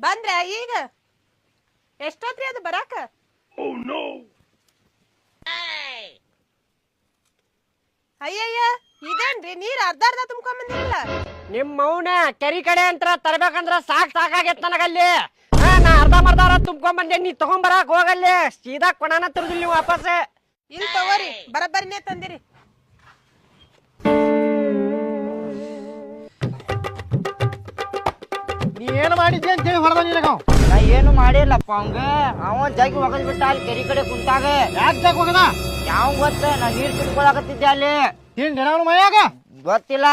ಬಂದ್ರ ಈಗ ಎಷ್ಟೊತ್ರಿ ಅದು ಬರಾಕ? ಅಯ್ಯಯ್ಯ ಇದೇನ್ರಿ ನೀರ್ ಅರ್ಧ ತುಂಬ್ಕೊಂಡ್ ಬಂದಿರಲ್ಲ. ನಿಮ್ ಮೌನ ಕೆರಿ ಕಡೆ ಅಂತ ತರ್ಬೇಕಂದ್ರ ಸಾಕಾಗೈತ್ ನನಗಲ್ಲಿ. ನಾ ಅರ್ಧ ಮರ್ದಾರ ತುಂಬ್ಕೊಂಡ್ ಬಂದೆ, ನೀ ತಗೊಂಬರಾಕ್ ಹೋಗಲ್ಲಿ. ಸೀದಾ ಕೊಣಾನ ತರುದಿಲ್ಲ ನೀವು ವಾಪಸ್. ಇಲ್ಲಿ ತಗೋರಿ, ಬರಬ್ಬರಿನೇ ತಂದಿರಿ. ನೀ ಏನು ಮಾಡಿದ್ದೆ ಅಂತ ಹೇಳಿ ಹೊಡೆದ ನಿನಗ ನಾ ಏನು ಮಾಡಿಲ್ಲಪ್ಪ ಅವಂಗ. ಅವ ಜಗ್ ಒಗದ್ ಬಿಟ್ಟ ಅಲ್ಲಿ ಕೆರಿ ಕಡೆ ಕುಂತಾಗ. ಯಾಕೆ ಜಾಗ ಹೋಗದ? ಯಾವ ಗೊತ್ತ, ನಾ ನೀರ್ ತುಂಬ್ಕೊಳಕತ್ತಿದ್ದೆ ಅಲ್ಲಿ. ತಿಂಡಿ ನಾವು ಮನ್ಯಾಗ ಗೊತ್ತಿಲ್ಲ.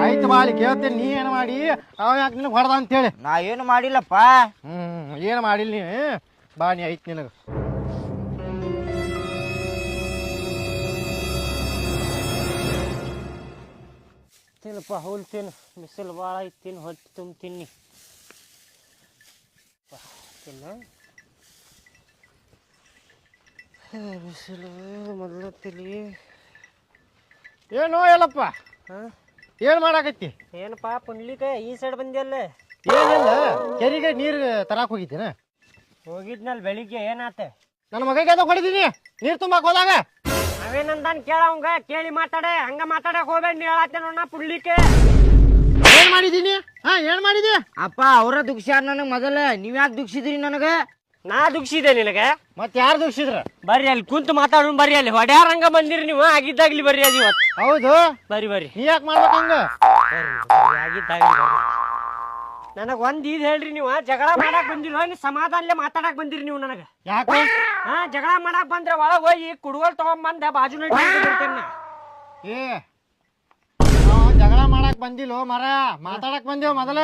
ಆಯ್ತು ಬಾ ಅಲ್ಲಿ ಕೇಳ್ತೇನೆ, ನೀ ಏನು ಮಾಡಿ ಅವ ಯಾಕೆ ನಿನಗೆ ಹೊಡೆದ ಅಂತೇಳಿ. ನಾ ಏನು ಮಾಡಿಲ್ಲಪ್ಪ. ಏನು ಮಾಡಿಲ್ಲ ನೀ. ಬಾ ನೀ ಐತ್ ನಿನಗೆ. ತಿನ್ನಪ್ಪ ಹುಲ್ ತಿನ್ನು, ಬಿಸಿಲು ಭಾಳ ಐತಿ. ತಿನ್ನು, ಹೊಟ್ಟೆ ತುಂಬ ತಿನ್ನಿ. ತಿನ್ನು. ಬಿಸಿಲು ಮೊದಲು ತಿಳಿ. ಏನು ಹೇಳಪ್ಪ, ಏನು ಮಾಡಾಕತ್ತಿ? ಏನಪ್ಪ ಪುಂಡ್ಲಿಕ ಈ ಸೈಡ್ ಬಂದಿಯಲ್ಲ? ಏನಿಲ್ಲ, ಕೆರಿಗೆ ನೀರು ತರಾಕ್ ಹೋಗಿದ್ದೇನ? ಹೋಗಿದ್ನಲ್ ಬೆಳಿಗ್ಗೆ. ಏನಾತ? ನನ್ನ ಮಗಗೆ ಅದ ಹೊಡಿದೀನಿ ನೀರು ತುಂಬಾಕ್ ಹೋದಾಗ. ಅವೇನಂದಾನ್ ಕೇಳವಂಗ, ಕೇಳಿ ಮಾತಾಡೆ. ಹಂಗ ಮಾತಾಡಕ್ ಹೋಗ್ಬೇಡಿ ಹೇಳತ್ತೆ ನೋಡ ಪುಂಡ್ಲಿಕೆ. ಏನ್ ಮಾಡಿದೀನಿ? ಏನ್ ಮಾಡಿದಿ? ಅಪ್ಪ ಅವ್ರ ದುಗ್ಸ್ಯಾರ ನನಗ್ ಮೊದಲ. ನೀವ್ ಯಾಕೆ ದುಗ್ಸಿದ್ರಿ ನನಗ? ನಾ ದುಗ್ಸಿದೆ ನಿನಗ? ಮತ್ ಯಾರು ದುಗ್ಸಿದ್ರ? ಬರ್ರಿ ಅಲ್ಲಿ ಕುಂತು ಮಾತಾಡೋಣ. ಬರ್ರಿ ಅಲ್ಲಿ ಹೊಡ್ಯಾರಂಗ ಬಂದಿರಿ ನೀವು. ಆಗಿದ್ದಾಗ್ಲಿ ಬರ್ರಿ ಅದು ಇವತ್ತು. ಹೌದು, ಬರ್ರಿ ಬರ್ರಿ. ನೀ ಯಾಕೆ ಮಾಡ್ಬೇಕಂಗ? ಆಗಿದ್ದಾಗ್ಲಿ ಬರ್ರಿ. ನನಗ್ ಒಂದ್ ಇದ್ ಹೇಳ್ರಿ, ನೀವು ಜಗಳ ಮಾಡಾಕ್ ಬಂದಿರೋ ನೀ ಸಮಾಧಾನಲೆ ಮಾತಾಡಕ್ ಬಂದಿರಿ ನೀವು ನನಗ? ಯಾಕೆ? ಜಗಳ ಮಾಡಾಕ್ ಬಂದ್ರೆ ಒಳಗ್ ಹೋಗಿ ಕುಡುಗೋಲ್ ತಗೊಂಬಂದ ಬಾಜು ನಡ್ತೇನೆ. ಏ ನಾವು ಜಗಳ ಮಾಡಾಕ್ ಬಂದಿಲ್ಲ ಮರ, ಮಾತಾಡಕ್ ಬಂದೇವ್ ಮೊದಲ.